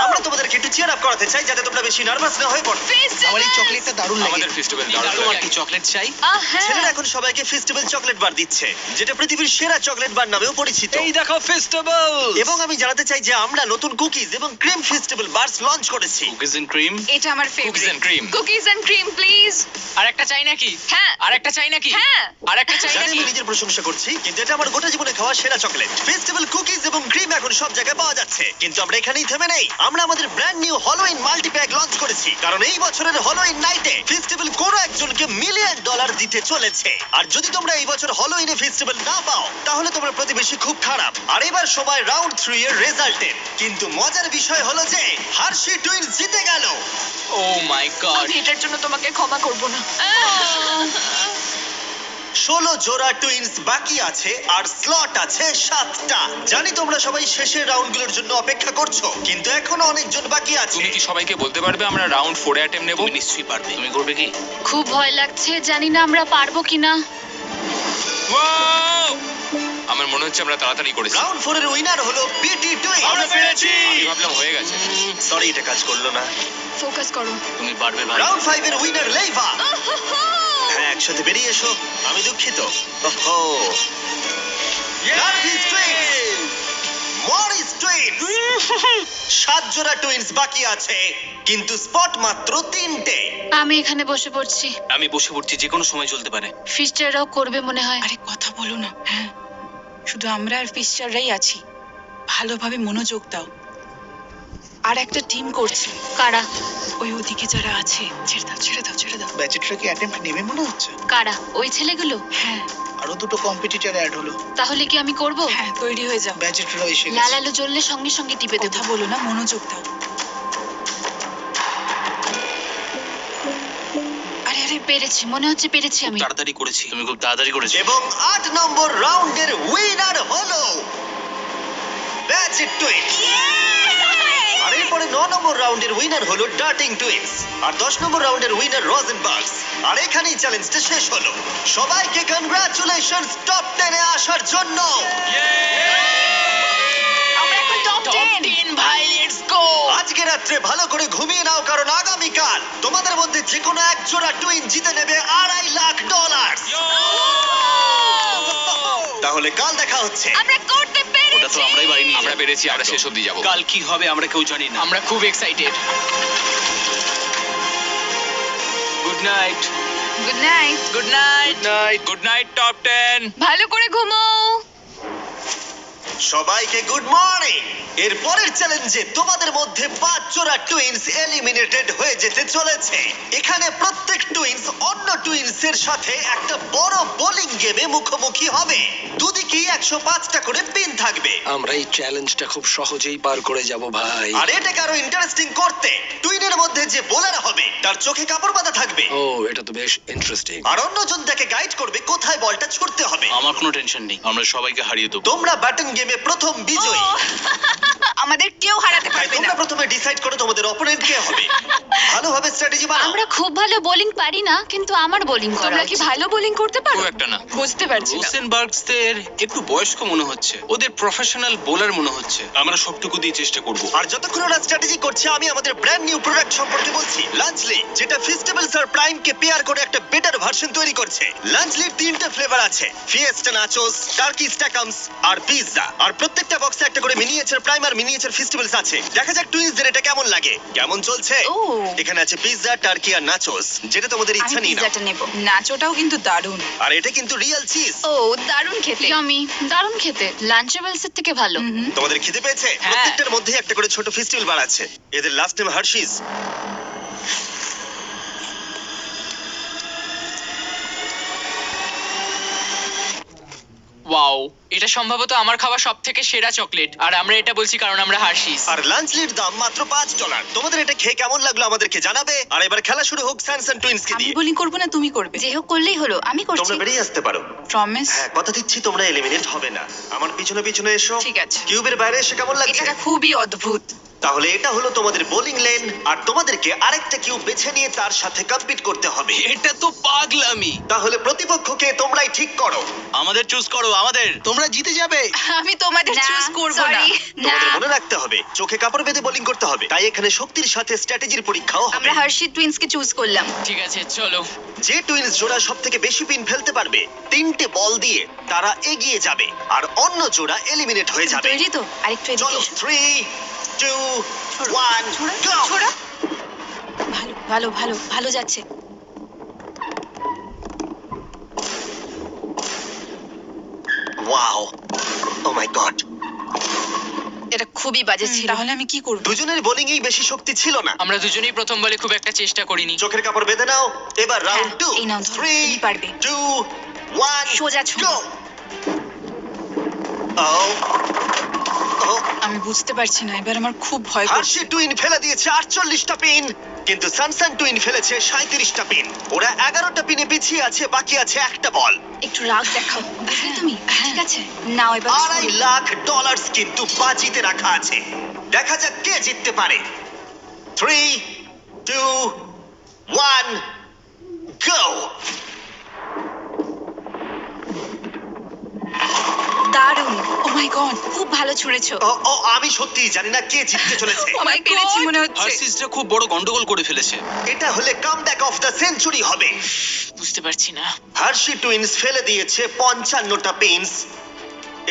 আমরা তোমাদেরকে একটু চিয়ার আপ করাতে চাই যাতে তোমরা বেশি নার্ভাস না হয়ে পড়ো। আমার এই চকলেটটা দারুণ লাগে। আমাদের ফেস্টিভ্যাল দারুণ দারুণ লাগে। লাগে। কি চকলেট চাই? হ্যাঁ ছেলেরা এখন সবাইকে ফেস্টিভ্যাল চকলেট বার দিচ্ছে, যেটা পৃথিবীর সেরা চকলেট বার নামেও পরিচিত। এই দেখো ফেস্টিভ্যাল। এবং আমি জানাতে চাই যে আমরা নতুন কুকিজ এবং ক্রিম ফেস্টিভ্যাল বার্স লঞ্চ করেছি। Cookies and cream. এটা আমার cookies favourite. And cream. Cookies and cream please. আর একটা চাই নাকি? হ্যাঁ। আর একটা চাই নাকি? হ্যাঁ। আর একটা চাই জানি নাকি? আমি নিজের প্রশংসা করছি, কিন্তু এটা আমার গোটা জীবনে খাওয়া সেরা চকলেট। ফেস্টিভ্যাল কুকিজ এবং ক্রিম এখন সব জায়গায় পাওয়া যাচ্ছে, কিন্তু আমরা এখানেই থেমে নেই। আমরা আমাদের ব্র্যান্ড নিউ হলোউইন মাল্টিপ্যাক লঞ্চ করেছি, কারণ এই বছরের হলোউইন নাইটে ফেস্টিভ্যাল কোনো একজনকে $1 মিলিয়ন দিতে চলেছে। আর যদি তোমরা এই বছর হলোউইনে ফেস্টিভ্যাল না পাও, তাহলে তোমার প্রতিবেশী খুব খারাপ। আর এবার সময় রাউন্ড 3 এর রেজাল্টের। কিন্তু মজার বিষয় হলো যে হার্শি টুইনস জিতে গেল। ও মাই গড। আমি এটার জন্য তোমাকে ক্ষমা করব না। 16 জোড়া টুইনস বাকি আছে, আর স্লট আছে 7টা। জানি তোমরা সবাই শেষের রাউন্ডগুলোর জন্য অপেক্ষা করছো, কিন্তু এখনো অনেকজন বাকি আছে। তুমি কি সবাইকে বলতে পারবে আমরা রাউন্ড 4 এ অ্যাটেম্প নেব? তুমি নিশ্চয়ই পারবে। তুমি করবে কি? খুব ভয় লাগছে, জানি না আমরা পারবো কিনা। Wow! আমার মনে হচ্ছে আমরা তাড়াতাড়ি করেছি। রাউন্ড 4 এর উইনার হলো বিটি টুইনস। আমরা পেরেছি। আমি ভাবলাম হয়ে গেছে। সরি, এটা কাজ করলো না। ফোকাস করো। তুমি পারবে ভাই। রাউন্ড 5 এর উইনার লেইভা। হ্যাঁ, একসাথে বেরিয়ে এসো। আমি দুঃখিত। ওহো। নার্ভিস টুইনস, মরিস টুইনস। 7 জোড়া টুইনস বাকি আছে, কিন্তু স্পট মাত্র 3টে। আমি এখানে বসে পড়ছি। আমি বসে পড়ছি, যে কোনো সময় চলতে পারে। ফিস্টাররাও করবে মনে হয়। আরে কথা বলো না। হ্যাঁ, শুধু আমরা আর ফিস্টাররাই আছি। ভালোভাবে মনোযোগ দাও। আর একটা টিম করছে। কারা? ওই ওদিকে যারা আছে। ছেড়ে দাও, ছেড়ে দাও, ছেড়ে দাও। ব্যাচেটরা কি অ্যাটেম্প্ট নেবে মনে হচ্ছে? কারা? ওই ছেলেগুলো? হ্যাঁ আরো দুটো কম্পিটিটর অ্যাড হলো। তাহলে কি আমি করব? হ্যাঁ, তৈরি হয়ে যাও। ব্যাচেটরা এসে লাল গেছে। আলো জ্বললে সঙ্গে সঙ্গে টিপে দেবো। কথা বলো না, মনোযোগ দাও। আরে আরে, পেরেছি, মনে হচ্ছে পেরেছি আমি। তাড়াতাড়ি করেছি। তুমি খুব তাড়াতাড়ি করেছো। এবং 8 নম্বর রাউন্ডের উইনার হলো ব্যাচেট টুইনস। আর এরপরে 9 নম্বর রাউন্ডের উইনার হলো ডার্টিং টুইনস। আর 10 নম্বর রাউন্ডের উইনার রোজেনবার্গস। আর এখানেই চ্যালেঞ্জটা শেষ হলো। সবাইকে কনগ্রাচুলেশনস টপ 10 এ আসার জন্য। আমরা এখন টপ টপ 10 ভাই, লেটস গো। আজকে রাত্রে ভালো করে ঘুমিয়ে নাও, কারণ আগামীকাল তোমাদের মধ্যে যে কোনো এক জোড়া টুইন জিতে নেবে $2.5 লাখ। তাহলে কাল দেখা হচ্ছে। আমরা করতে ওটা তো পেরেছি। আমরাই বাড়ি নিয়ে আমরা যাবো। পেরেছি, আমরা শেষ অবধি যাব। কাল কি হবে আমরা কেউ জানি না। আমরা খুব excited. Good night. Good night. Good night. Good night top 10। ভালো করে ঘুমাও। সবাইকে গুড মর্নিং। এর পরের চ্যালেঞ্জে তোমাদের মধ্যে 5 জোড়া টুইনস এলিমিনেটেড হয়ে যেতে চলেছে। এখানে প্রত্যেক টুইনস অন্য টুইনসের সাথে একটা বড় বোলিং গেমে মুখোমুখি হবে। দুদিকেই 105টা করে পিন থাকবে। আমরা এই চ্যালেঞ্জটা খুব সহজেই পার করে যাব ভাই। আর এটাকে আরো ইন্টারেস্টিং করতে টুইনের মধ্যে যে বোলার হবে তার চোখে কাপড় বাঁধা থাকবে, ও এটা তো বেশ ইন্টারেস্টিং। আর অন্যজন তাকে গাইড করবে কোথায় বলটা ছুড়তে হবে। আমার কোনো টেনশন নেই, আমরা সবাইকে হারিয়ে দেবো। তোমরা ব্যাটন গেম গেমে প্রথম বিজয়ী। আমাদের কেউ হারাতে তাই পারবে না। তোমরা প্রথমে ডিসাইড করো তোমাদের অপোনেন্ট কে হবে। ভালোভাবে স্ট্র্যাটেজি বানাও। আমরা খুব ভালো বোলিং পারি না, কিন্তু আমার বোলিং করা তোমরা কি উচিত। ভালো বোলিং করতে পারো? খুব একটা না। বুঝতে পারছি না। রোসেনবার্গসদের একটু বয়স্ক মনে হচ্ছে, ওদের প্রফেশনাল বোলার মনে হচ্ছে। আমরা সবটুকু দিয়ে চেষ্টা করব। আর যতক্ষণ ওরা স্ট্র্যাটেজি করছে আমি আমাদের ব্র্যান্ড নিউ প্রোডাক্ট সম্পর্কে বলছি, লাঞ্চলি, যেটা ফেস্টিভ্যালস আর প্রাইম কে পেয়ার করে একটা বেটার ভার্সন তৈরি করছে। লাঞ্চলির তিনটে ফ্লেভার আছে, ফিয়েস্টা নাচোস, টার্কি স্ট্যাকামস আর পিৎজা। আর প্রত্যেকটা বক্সে একটা করে মিনিয়েচার প্রাইম আর মিনিয়েচার ফেস্টিভ্যালস আছে। দেখা যাক টুইনসদের এটা কেমন লাগে। কেমন চলছে? ও। এখানে আছে পিৎজা, টার্কি আর নাচোস, যেটা তোমাদের আমি ইচ্ছা নিয়ে নাও। পিৎজাটা নেব। নাচোটাও কিন্তু দারুণ। আর এটা কিন্তু রিয়েল চিজ। ও দারুণ খেতে, ইয়ামি, দারুণ খেতে, লাঞ্চেবলসের থেকে ভালো। তোমাদের খিদে পেয়েছে? হ্যাঁ। প্রত্যেকটার মধ্যে একটা করে ছোট ফেস্টিভ্যাল বার আছে। এদের লাস্ট নেম হার্শিস। ওয়াও, এটা সম্ভবত আমার খাওয়া সব থেকে সেরা চকলেট, আর আমরা এটা বলছি কারণ আমরা হার্শিস। আর লাঞ্চলির দাম মাত্র $5। তোমাদের এটা খেয়ে কেমন লাগলো আমাদেরকে জানাবে। আর এবার খেলা শুরু হোক স্যানসন টুইনসকে আমি দিয়ে। বোলিং করব না তুমি করবে? যে হোক করলেই হলো, আমি করছি। তোমরা বেরিয়ে আসতে পারো। প্রমিস? হ্যাঁ, কথা দিচ্ছি তোমরা এলিমিনেট হবে না। আমার পিছনে পিছনে এসো। ঠিক আছে। কিউবের বাইরে এসে কেমন লাগছে? এটা খুবই অদ্ভুত। তাহলে এটা হলো তোমাদের বোলিং লেন, আর তোমাদেরকে আরেকটা কিউব বেছে নিয়ে তার সাথে কম্পিট করতে হবে। এটা তো পাগলামি। তাহলে প্রতিপক্ষকে তোমরাই ঠিক করো। আমাদের চুজ করো, আমাদের। তোমরা জিতে যাবে। আমি তোমাদের না, চুজ করব না। sorry, তোমাদের না। মনে রাখতে হবে চোখে কাপড় বেঁধে বোলিং করতে হবে। তাই এখানে শক্তির সাথে স্ট্র্যাটেজির পরীক্ষাও হবে। আমরা হার্শি টুইন্সকে চুজ করলাম। ঠিক আছে, চলো। যে টুইনস জোড়া সব থেকে বেশি পিন ফেলতে পারবে, তিনটে বল দিয়ে তারা এগিয়ে যাবে, আর অন্য জোড়া এলিমিনেট হয়ে যাবে। তৈরি তো? আরেকটু এদিকে চলো, এসো। 3, 2, 1, go! ছোড়া। ভালো ভালো ভালো ভালো যাচ্ছে। Wow! Oh my God! এটা খুবই বাজে ছিল। তাহলে আমি কি করব? দুজনের বোলিং এই বেশি শক্তি ছিল না। আমরা দুজনেই প্রথম বলে খুব একটা চেষ্টা করিনি। চোখের কাপড় বেঁধে নাও। এবার রাউন্ড হ্যাঁ, 2, এই নাও ধরো, 3, তুমি পারবে। 2, 1, সোজা ছোঁড়ো। go! Oh! Oh! আমি বুঝতে পারছি না, এবার আমার খুব ভয় করছে। হার্শি টুইন ফেলে দিয়েছে 48টা পিন, কিন্তু সানসান টুইন ফেলেছে 37টা পিন। ওরা 11টা পিনে পিছিয়ে আছে, বাকি আছে একটা বল। একটু রাগ দেখাও, বুঝলে তুমি? ঠিক আছে, নাও এবার $2.5 লাখ কিন্তু বাজিতে রাখা আছে। দেখা যাক কে জিততে পারে। 3, 2, 1, go! দারুণ, ও মাই গড। খুব ভালো ছুঁড়েছো। ও আমি সত্যিই জানি না কে জিততে চলেছে। আমি পেরেছি মনে হচ্ছে। হার্সিসটা খুব বড় গন্ডগোল করে ফেলেছে। এটা হলে কামব্যাক অফ দ্য সেঞ্চুরি হবে। বুঝতে পারছি না। হার্শি টুইনস ফেলে দিয়েছে 55টা পিনস,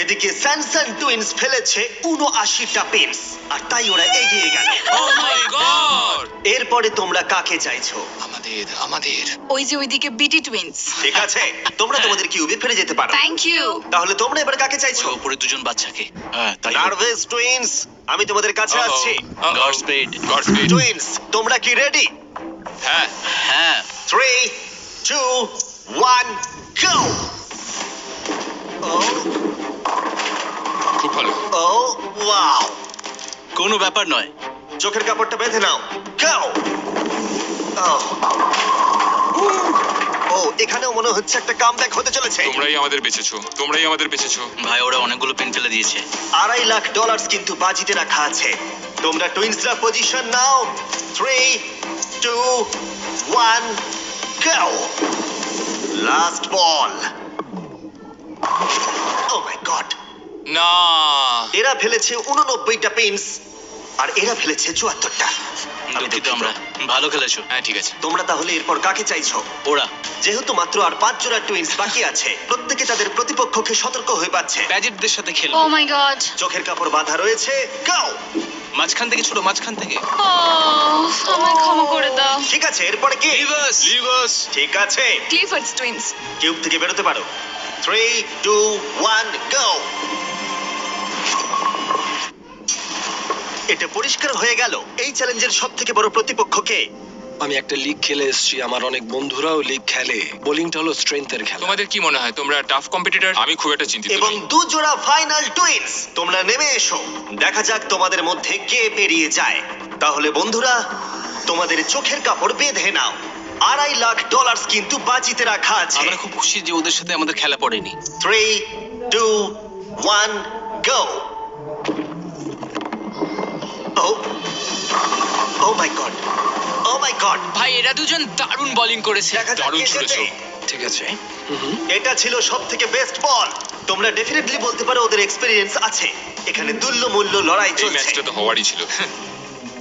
এদিকে স্যানসন টুইনস ফেলেছে 79টা পিনস, আর তাই ওরা এগিয়ে গেল। Oh my God! এরপরে তোমরা কাকে চাইছো? আমাদের ওই যে ওইদিকে বিটি টুইন্স। ঠিক আছে, তোমরা তোমাদের কিউবে ফিরে যেতে পারো। Thank you. তাহলে তোমরা এবার কাকে চাইছো? ওই উপরে দুজন বাচ্চাকে। হ্যাঁ, তাই নার্ভাস টুইনস, আমি তোমাদের কাছে আসছি। Godspeed. Godspeed. টুইনস, তোমরা কি রেডি? হ্যাঁ, হ্যাঁ। 3, 2, 1, go! খুব ভালো। Oh, wow! কোনো ব্যাপার নয়। চোখের কাপড়টা বেঁধে নাও। Go! ও, এখানেও মনে হচ্ছে একটা কামব্যাক হতে চলেছে। তোমরাই আমাদের বেঁচেছো। ভাই, ওরা অনেকগুলো পেন ফেলে দিয়েছে। $2.5 লাখ কিন্তু বাজিতে রাখা আছে। তোমরা টুইনসরা পজিশন নাও। 3, 2, 1, go! Last ball. Oh my god! না, এরা ফেলেছে 89টা পিনস, আর এরা ফেলেছে 74টা। দুঃখিত আমরা। ভালো খেলেছো। হ্যাঁ ঠিক আছে। তোমরা তাহলে এরপর কাকে চাইছো? ওরা। যেহেতু মাত্র আর 5 জোড়া টুইনস বাকি আছে, প্রত্যেকে তাদের প্রতিপক্ষকে সতর্ক হয়ে পাচ্ছে। প্যাজেটদের সাথে ও খেলবো। মাই গড। চোখের কাপড় বাঁধা রয়েছে। Go! মাঝখান থেকে ছোট, মাঝখান থেকে। ও আমায় ক্ষমা করে দাও। ঠিক আছে, এরপরে কি? লিভার্স। ঠিক আছে, ক্লিফোর্ডস টুইন্স। কিউব থেকে বেরোতে পারো। 3, 2, 1, go! এটা পরিষ্কার হয়ে গেল এই চ্যালেঞ্জের সবথেকে বড় প্রতিপক্ষকে। আমি একটা লিগ খেলে এসেছি, আমার অনেক বন্ধুরাও লিগ খেলে। বোলিংটা হলো স্ট্রেংথের খেলা। তোমাদের কি মনে হয় তোমরা টাফ কম্পিটিটর? আমি খুব একটা চিন্তিত এবং নই। 2 জোড়া ফাইনাল টুইনস, তোমরা নেমে এসো। দেখা যাক তোমাদের মধ্যে কে পেরিয়ে যায়। তাহলে বন্ধুরা, তোমাদের চোখের কাপড় বেঁধে নাও। $2.5 লাখ কিন্তু বাজিতে রাখা আছে। আমরা খুব খুশি যে ওদের সাথে আমাদের খেলা পড়েনি। 3, 2, 1, গো। ও ও my god, O my god, ভাই এরা দুজন দারুণ বোলিং করেছে। দেখা যাক দারুণ কে ছুড়েছো। জেতে। ঠিক আছে। এটা ছিল সবথেকে বেস্ট বল। তোমরা ডেফিনেটলি বলতে পারো ওদের এক্সপেরিয়েন্স আছে। এখানে তুল্য মূল্য লড়াই এই চলছে। ম্যাচটা তো হওয়ারই ছিল।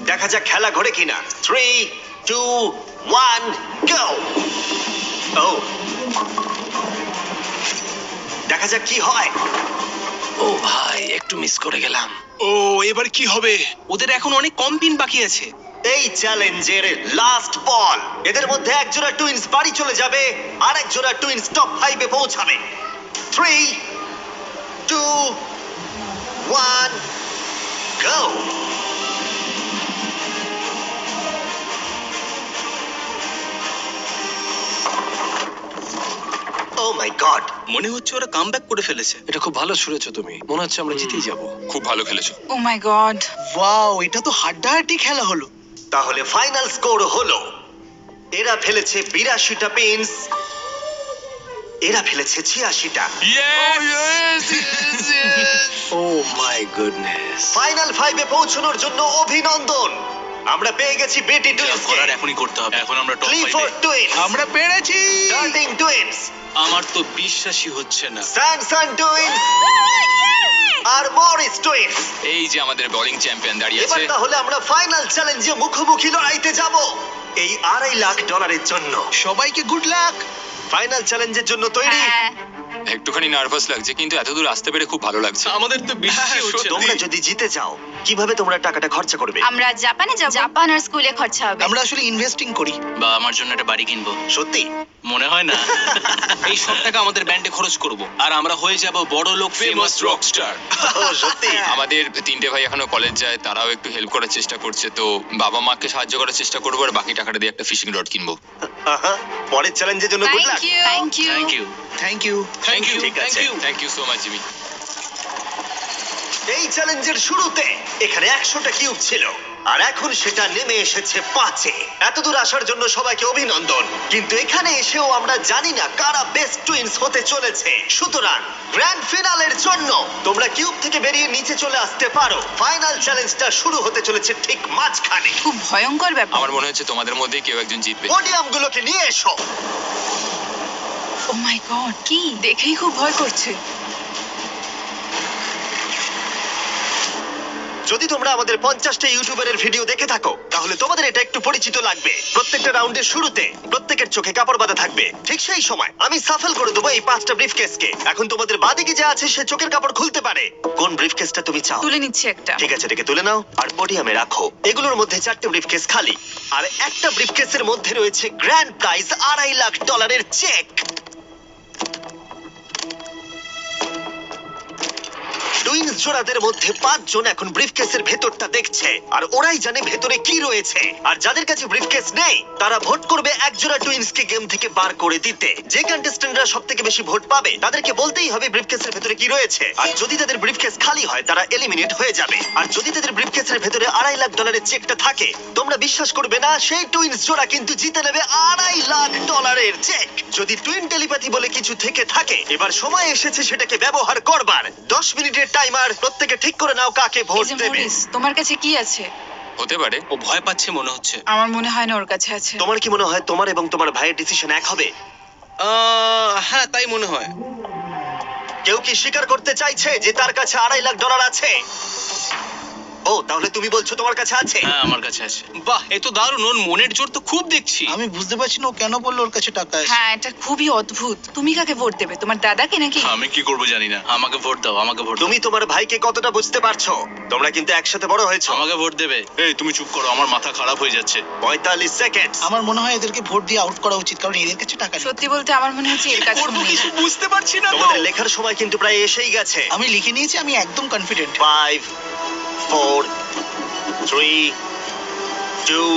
দেখা যাক খেলা ঘোরে কিনা। 3, 2, 1, গো। ও দেখা যাক কি হয়। ও ভাই, একটু মিস করে গেলাম। ও এবার কি হবে? ওদের এখন অনেক কম দিন বাকি আছে। এই চ্যালেঞ্জের লাস্ট বল। এদের মধ্যে এক জোড়া টুইন্স বাড়ি চলে যাবে আর এক জোড়া টুইন্স টপ 5 এ পৌঁছাবে। 3, 2, 1, গো। ও মাই গড, মনে হচ্ছে ওরা কামব্যাক করে ফেলেছে। এটা খুব ভালো ছুড়েছো তুমি, মনে হচ্ছে আমরা জিতেই যাব। খুব ভালো খেলেছো। ও মাই গড। ওয়াও, এটা তো হাড্ডাহাড্ডি খেলা হলো। তাহলে ফাইনাল স্কোর হলো এরা ফেলেছে 82টা পিনস, এরা ফেলেছে 86টা। ও মাই গুডনেস। ফাইনাল 5 এ পৌঁছানোর জন্য অভিনন্দন। আমরা পেয়ে গেছি বেটি যা টুইন্স, করার এখনই করতে হবে। এখন আমরা টপ ক্লিফোর্ড 5-এ। টুইন্স, আমরা পেরেছি। ডার্লিং টুইন্স, আমার তো বিশ্বাসই হচ্ছে না। স্যামসন টুইন্স আর মরিস টুইন্স। এই যে আমাদের বোলিং চ্যাম্পিয়ন দাঁড়িয়ে এবার আছে। তাহলে আমরা ফাইনাল চ্যালেঞ্জে মুখোমুখি লড়াইতে যাব এই $2.5 লাখ জন্য। সবাইকে গুড লাক। ফাইনাল চ্যালেঞ্জের জন্য তৈরি? হ্যাঁ, একটুখানি নার্ভাস লাগছে, কিন্তু এতদূর আসতে পেরে খুব ভালো লাগছে। আমাদের তো বিশ্বাসই হচ্ছে না। তোমরা যদি জিতে যাও কিভাবে তোমরা টাকাটা খরচা করবে? আমরা জাপানে যাব। জাপান আর স্কুলে খরচা হবে। আমরা আসলে ইনভেস্টিং করি। বা আমার জন্য একটা বাড়ি কিনবো। সত্যি? মনে হয় না। এই সব টাকা আমাদের ব্যান্ডে খরচ করব আর আমরা হয়ে যাব বড় লোক, ফেমাস রকস্টার। ও সত্যি? আমাদের 3টে ভাই এখনো কলেজ যায়, তারাও একটু হেল্প করার চেষ্টা করছে, তো বাবা মাকে সাহায্য করার চেষ্টা করবো আর বাকি টাকাটা দিয়ে একটা ফিশিং রড কিনবো। আহা, পরের চ্যালেঞ্জের জন্য good luck. Thank you. Thank you. Thank you. Thank you, ঠিক আছে। Thank you so much Jimmy. এই চ্যালেঞ্জের শুরুতে এখানে 100টা কিউব ছিল আর এখন সেটা নেমে এসেছে 5-এ। এতদূর আসার জন্য সবাইকে অভিনন্দন। কিন্তু এখানে এসেও আমরা জানি না কারা বেস্ট টুইনস হতে চলেছে। সুতরাং গ্র্যান্ড ফিনালের জন্য তোমরা কিউব থেকে বেরিয়ে নিচে চলে আসতে পারো। ফাইনাল চ্যালেঞ্জটা শুরু হতে চলেছে ঠিক মাঝখানে। খুব ভয়ঙ্কর ব্যাপার। আমার মনে হচ্ছে তোমাদের মধ্যেই কেউ একজন জিতবে। পোডিয়ামগুলোকে নিয়ে এসো। ও মাই গড, কি দেখেই খুব ভয় করছে। যদি তোমরা আমাদের 50টা ইউটিউবারের ভিডিও দেখে থাকো তাহলে তোমাদের এটা একটু পরিচিত লাগবে। প্রত্যেকটা রাউন্ডের শুরুতে প্রত্যেকের চোখে কাপড় বাঁধা থাকবে। ঠিক সেই সময় আমি সাফল করে দেবো এই 5টা ব্রিফকেসকে। এখন তোমাদের বাদিকে যে আছে সে চোখের কাপড় খুলতে পারে। কোন ব্রিফকেসটা তুমি চাও? তুলে নিচ্ছি একটা। ঠিক আছে, এটাকে তুলে নাও আর পোডিয়ামে রাখো। এগুলোর মধ্যে 4টে ব্রিফকেস খালি আর একটা ব্রিফকেসের মধ্যে রয়েছে grand prize $2.5 lakh cheque. Twins জোড়াদের মধ্যে 5 জন এখন ব্রিফকেসের ভেতরটা দেখছে আর ওরাই জানে ভেতরে কি রয়েছে। আর যাদের কাছে ব্রিফকেস নেই তারা ভোট করবে এক জোড়া টুইনসকে গেম থেকে বার করে দিতে। যে কন্টেস্ট্যান্টরা সবথেকে বেশি ভোট পাবে তাদেরকে বলতেই হবে ব্রিফকেসের ভেতরে কি রয়েছে। আর যদি তাদের ব্রিফকেস খালি হয় তারা এলিমিনেট হয়ে যাবে। আর যদি তাদের ব্রিফকেসের ভেতরে $2.5 লাখ চেকটা থাকে, তোমরা বিশ্বাস করবে না, সেই টুইনস জোড়া কিন্তু জিতে নেবে $2.5 লাখ চেক। যদি টুইন টেলিপ্যাথি বলে কিছু থেকে থাকে, এবার সময় এসেছে সেটাকে ব্যবহার করবার। 10 মিনিটের টাইমার। প্রত্যেকে ঠিক করে নাও কাকে এই ভোট যে দেবে। মরিস, তোমার কাছে কি আছে? হতে পারে। ও ভয় পাচ্ছে মনে হচ্ছে। আমার মনে হয় না ওর কাছে আছে। তোমার কি মনে হয় তোমার এবং তোমার ভাইয়ের ডিসিশন এক হবে? হ্যাঁ, তাই মনে হয়। কেউ কি স্বীকার করতে চাইছে যে তার কাছে $2.5 লাখ আছে? ও, তাহলে তুমি বলছো তোমার কাছে আছে? হ্যাঁ আমার কাছে আছে। বাহ, এ তো দারুণ। ওর মনের জোর তো খুব দেখছি। আমি বুঝতে পারছি না ও কেন বললো ওর কাছে টাকা আছে। হ্যাঁ, এটা খুবই অদ্ভুত। তুমি কাকে ভোট দেবে? তোমার দাদাকে নাকি? আমি কি করবো জানি না। আমাকে ভোট দাও, আমাকে ভোট দাও। তুমি তোমার ভাইকে কতটা বুঝতে পারছো? তোমরা কিন্তু একসাথে বড় হয়েছো। আমাকে ভোট দেবে। এই তুমি চুপ করো, আমার মাথা খারাপ হয়ে যাচ্ছে। 45 সেকেন্ড। আমার মনে হয় এদেরকে ভোট দিয়ে আউট করা উচিত, কারণ এদের কাছে টাকা নেই। সত্যি বলতে আমার মনে হচ্ছে এর কাছে করবো নেই। কিছু বুঝতে পারছি না তো। তোমাদের লেখার সময় কিন্তু প্রায় এসেই গেছে। আমি লিখে নিয়েছি, আমি একদম কনফিডেন্ট। 5, 4, 3, 2,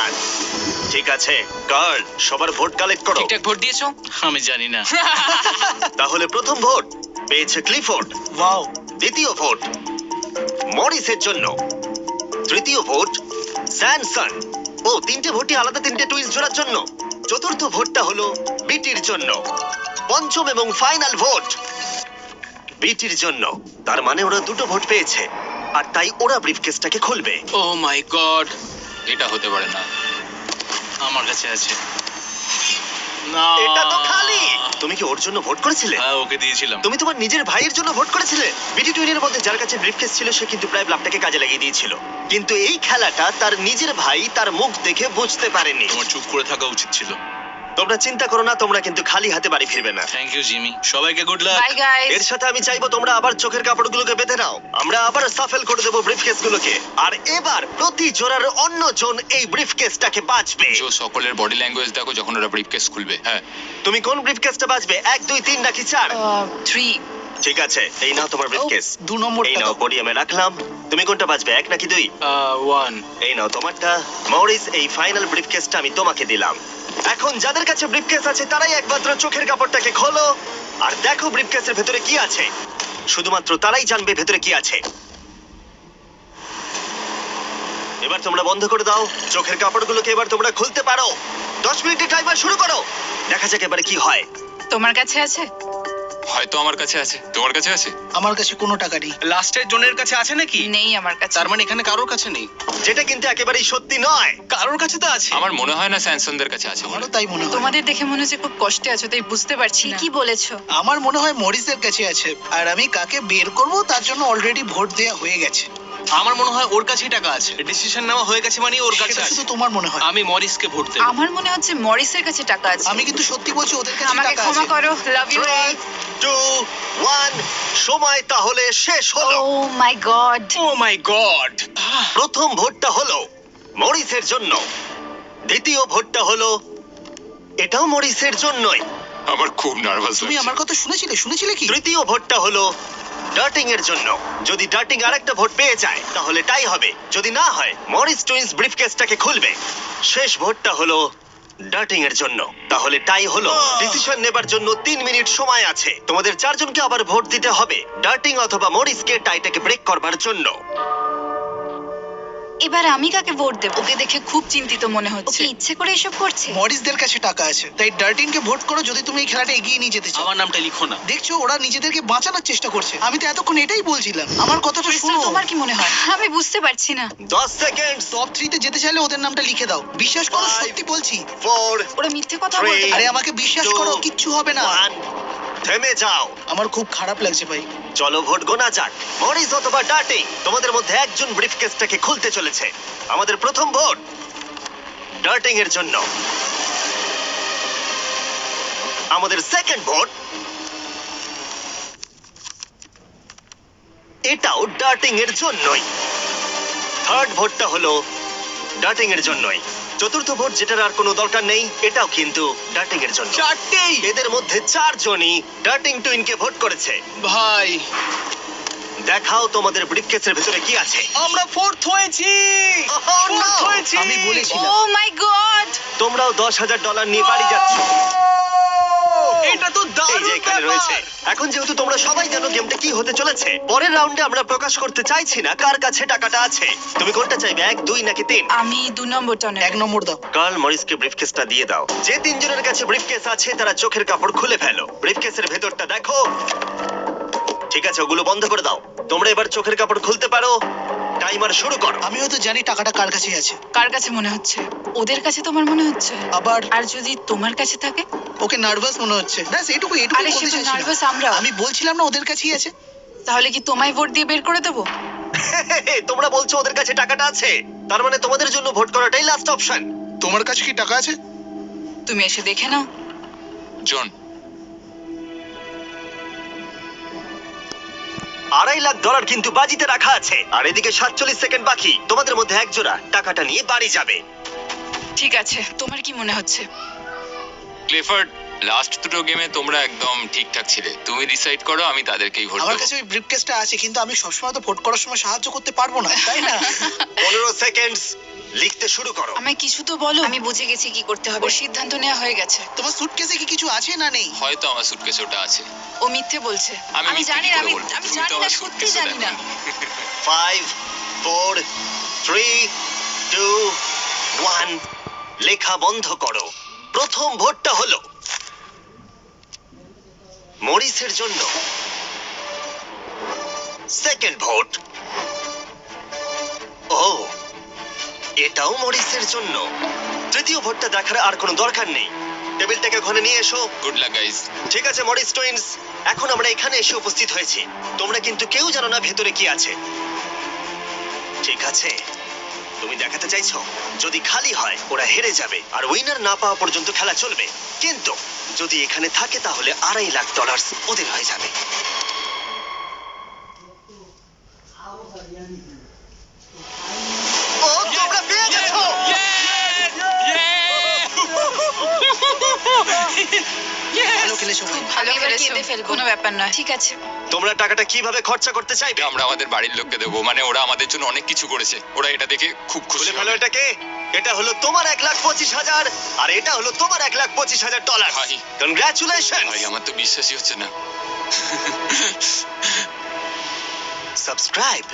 1। ঠিক আছে, গার্ল, সবার ভোট কালেক্ট করো। ঠিকঠাক ভোট দিয়েছো? আমি জানি না। তাহলে প্রথম ভোট পেয়েছে ক্লিফোর্ড। ওয়াও। দ্বিতীয় ভোট মরিসের জন্য। তৃতীয় ভোট স্যামসন। ও, 3টে ভোটই আলাদা 3টে টুইন্স জোড়ার জন্য। চতুর্থ ভোটটা হলো বিটির জন্য। পঞ্চম এবং ফাইনাল ভোট বিটির জন্য। তার মানে ওরা দুটো ভোট পেয়েছে আর তাই ওরা ব্রিফকেসটাকে খুলবে। ও মাই গড, এটা হতে পারে না। আমার কাছে আছে। না, এটা তো খালি। তুমি কি ওর জন্য ভোট করেছিলে? হ্যাঁ, ওকে দিয়েছিলাম। তুমি তোমার নিজের ভাইয়ের জন্য ভোট করেছিলে? বিটি টুইনের মধ্যে যার কাছে ব্রিফকেস ছিল সে কিন্তু প্রায় ব্লাফটাকে কাজে লাগিয়ে দিয়েছিল, কিন্তু এই খেলাটা তার নিজের ভাই তার মুখ দেখে বুঝতে পারেনি। তোমার চুপ করে থাকা উচিত ছিল। তোমরা চিন্তা করো না, তোমরা কিন্তু খালি হাতে বাড়ি ফিরবে না। থ্যাংক ইউ জিমি, সবাইকে গুড লাক। Bye guys. এর সাথে আমি চাইবো তোমরা আবার চোখের কাপড়গুলোকে বেঁধে নাও। আমরা আবার সাফেল করে দেবো ব্রিফকেসগুলোকে, আর এবার প্রতি জোড়ার অন্য জন এই ব্রিফকেসটাকে বাঁচবে। জো, সকলের বডি ল্যাঙ্গুয়েজ দেখো যখন ওরা ব্রিফকেস খুলবে। হ্যাঁ, তুমি কোন ব্রিফকেসটা বাঁচবে? 1, 2, 3 নাকি 4? 3। ঠিক আছে, এই নাও তোমার ব্রিফকেস। 2 নম্বরটা এই নাও দাও। পোডিয়ামে রাখলাম। তুমি কোনটা বাঁচবে, 1 নাকি 2? 1। এই নাও তোমারটা। মরিস, এই ফাইনাল ব্রিফকেসটা আমি তোমাকে দিলাম। এখন যাদের কাছে ব্রিফকেস আছে তারাই একমাত্র চোখের কাপড়টাকে খোলো আর দেখো ব্রিফকেসের ভেতরে কি আছে। শুধুমাত্র তারাই জানবে ভেতরে কি আছে। এবার তোমরা বন্ধ করে দাও চোখের কাপড়গুলোকে। এবার তোমরা খুলতে পারো। 10 মিনিটের টাইমার শুরু করো। দেখা যাক এবারে কি হয়। তোমার কাছে আছে? হয়তো আমার কাছে আছে। তোমার কাছে আছে? আমার কাছে কোনো টাকা নেই। লাস্টের জনের কাছে আছে নাকি? নেই আমার কাছে। তার মানে এখানে কারোর কাছে নেই। যেটা কিন্তু একেবারেই সত্যি নয়। কারোর কাছে তো আছে। আমার মনে হয় না স্যামসনদের কাছে আছে বলে। আমারও তাই মনে হয়। তোমাদের দেখে মনে হচ্ছে খুব কষ্টে আছো, তাই বুঝতে পারছি না। কি বলেছো? আমার মনে হয় মরিসের কাছে আছে, আর আমি কাকে বের করব তার জন্য অলরেডি ভোট দেয়া হয়ে গেছে। আমার মনে হয় ওর কাছেই টাকা আছে। ডিসিশন নেওয়া হয়ে গেছে মানে ওর কাছে সেটা আছে। শুধু তোমার মনে হয়। আমি মরিসকে ভোট দেব। আমার মনে হচ্ছে মরিসের কাছে টাকা আছে। আমি কিন্তু সত্যি বলছি, ওদের কাছে আমাকে টাকা ক্ষমা আছে। করো, লাভ ইউ। 3, 2, 1, সময় তাহলে শেষ হলো। ও my god. O my god. প্রথম ভোটটা হলো মরিসের জন্য। দ্বিতীয় ভোটটা হলো এটাও মরিসের জন্যই। আমার খুব নার্ভাস তুমি আমার কথা শুনেছিলে কি? তৃতীয় ভোটটা হলো ডার্টিং এর জন্য। যদি ডার্টিং আরেকটা ভোট পেয়ে যায় তাহলে টাই হবে। যদি না হয় মরিস টুইন্স ব্রিফকেসটাকে খুলবে। শেষ ভোটটা হলো ডার্টিং এর জন্য। তাহলে টাই হলো। ডিসিশন নেবার জন্য 3 মিনিট সময় আছে। তোমাদের 4 জনকে আবার ভোট দিতে হবে ডার্টিং অথবা মরিসকে টাইটাকে ব্রেক করবার জন্য। এবার আমি কাকে ভোট দেব? ওকে দেখে খুব চিন্তিত মনে ওকে হচ্ছে। ইচ্ছে করে এসব করছে? মরিসদের কাছে টাকা আছে, তাই ডার্টিনকে ভোট করো যদি তুমি এই খেলাটা এগিয়ে নিয়ে যেতে চাও। আমার নামটা লিখো না। দেখছো ওরা নিজেদেরকে বাঁচানোর চেষ্টা করছে। আমি তো এতক্ষণ এটাই বলছিলাম। আমার কথাটা ক্রিস্টাল, শোনো। তোমার কি মনে হয়? আমি বুঝতে পারছি না। 10 সেকেন্ড। টপ 3 তে যেতে চাইলে ওদের নামটা লিখে দাও। বিশ্বাস করো, 5, সত্যি বলছি। 4, ওরা মিথ্যে কথা 3, বলতে আরে পারে। আমাকে বিশ্বাস 2, করো, কিচ্ছু হবে না। 1, থেমে যাও। আমার খুব খারাপ লাগছে ভাই। চলো ভোট গোনা যাক। মরিস অথবা ডার্টিং, তোমাদের মধ্যে একজন ব্রিফকেসটাকে খুলতে চলেছে। আমাদের প্রথম ভোট ডার্টিং এর জন্য। আমাদের সেকেন্ড ভোট এটাও ডার্টিং এর জন্যই। থার্ড ভোটটা হলো ডার্টিং এর জন্যই। চতুর্থ ভোট, যেটার আর কোনো দরকার নেই, এটাও কিন্তু ডার্টিং এর জন্য। চারটেই। এদের মধ্যে 4 জনই ডার্টিং টুইনকে ভোট করেছে। ভাই, দেখাও তোমাদের ব্রিফকেসের ভেতরে কি আছে। আমরা ফোর্থ হয়েছি। Oh, no! Fourth হয়েছি। আমি ও বলেছিলাম। মাই গড। তোমরাও $10,000 নিয়ে বাড়ি যাচ্ছ। এটা তো এই যে দারুণ এখানে রয়েছে। ব্যাপার। এখন যেহেতু তোমরা সবাই জানো গেমটা কি হতে চলেছে, পরের রাউন্ডে আমরা প্রকাশ করতে চাইছি না কার কাছে টাকাটা আছে। তুমি কোনটা চাইবে, 1, 2 নাকি 3? আমি 2 নম্বরটা নেব। 1 নম্বর দাও। কার্ল মরিসকে ব্রিফকেসটা দিয়ে দাও। যে 3 জনের কাছে ব্রিফকেস আছে তারা চোখের কাপড় খুলে ফেলো। ব্রিফকেসের ভেতরটা দেখো। ঠিক আছে, ওগুলো বন্ধ করে দাও। তোমরা এবার চোখের কাপড় খুলতে পারো। টাইমার শুরু করো। আমি হয়তো জানি টাকাটা কার কাছে আছে। কার কাছে মনে হচ্ছে? ওদের কাছে তোমার মনে হচ্ছে? আবার আর যদি তোমার কাছে থাকে? ওকে নার্ভাস মনে হচ্ছে। ব্যাস এইটুকু আরে সে বলতে তো চাইছিলাম। নার্ভাস আমরা। আমি বলছিলাম না ওদের কাছেই আছে। তাহলে কি তোমায় ভোট দিয়ে বের করে দেবো? তোমরা বলছো ওদের কাছে টাকাটা আছে, তার মানে তোমাদের জন্য ভোট করাটাই লাস্ট অপশন। তোমার কাছে কি টাকা আছে? তুমি এসে দেখে নাও। জন, $2.5 লাখ কিন্তু বাজিতে রাখা আছে। আর এদিকে 47 সেকেন্ড বাকি। তোমাদের মধ্যে এক জোড়া টাকাটা নিয়ে বাড়ি যাবে। ঠিক আছে, তোমার কি মনে হচ্ছে? ক্লিফোর্ড, লাস্ট দুটো গেমে তোমরা একদম ঠিকঠাক ছিলে। তুমি ডিসাইড করো, আমি তাদেরকেই ভোট আমার দেবো। কাছে ওই ব্রিফকেসটা আছে, কিন্তু আমি সবসময় তো ভোট করার সময় সাহায্য করতে পারবো না, তাই না? 15 সেকেন্ড। লিখতে শুরু করো। আমায় কিছু তো বলো। আমি বুঝে গেছি কি করতে হবে। ওর সিদ্ধান্ত নেওয়া হয়ে গেছে। তোমার সুটকেসে কি কিছু আছে না নেই? হয়তো আমার সুটকেসে ওটা আছে। ও মিথ্যে বলছে। আমি মিথ্যে জানি কি না, করে আমি বলবো? আমি তুমি জানি তো না, আমার সত্যি suitcase-ও জানি না। দেখোনি। 5, 4, 3, 2, 1। লেখা বন্ধ করো। প্রথম ভোটটা হলো মরিসের জন্য। Second vote. ও, এটাও মরিসের জন্য। তৃতীয় ভোটটা দেখার আর কোনো দরকার নেই। টেবিলটাকে ওখানে নিয়ে এসো। Good luck guys. ঠিক আছে মরিস টুইন্স, এখন আমরা এখানে এসে উপস্থিত হয়েছি। তোমরা কিন্তু কেউ জানো না ভেতরে কি আছে। ঠিক আছে, তুমি দেখাতে চাইছো যদি খালি হয় ওরা হেরে যাবে আর উইনার না পাওয়া পর্যন্ত খেলা চলবে। কিন্তু যদি এখানে থাকে তাহলে $2.5 লাখ ওদের হয়ে যাবে। ও, তোমরা পেয়ে গেছো। ভালো খেলেছো ভাই। ভালো এবার খেলেছো। কেঁদে ফেলবো। কোনো ব্যাপার নয়। ঠিক আছে। তোমরা টাকাটা কিভাবে খরচা করতে চাইবে? আমরা আমাদের বাড়ির লোককে দেবো, মানে ওরা আমাদের জন্য অনেক কিছু করেছে, ওরা এটা দেখে খুব খুশি খুলে ফেলো হবে। এটাকে। এটা হলো তোমার $1,25,000 আর এটা হলো তোমার $1,25,000। ভাই। কনগ্রাচুলেশন। ভাই আমার তো বিশ্বাসই হচ্ছে না। সাবস্ক্রাইব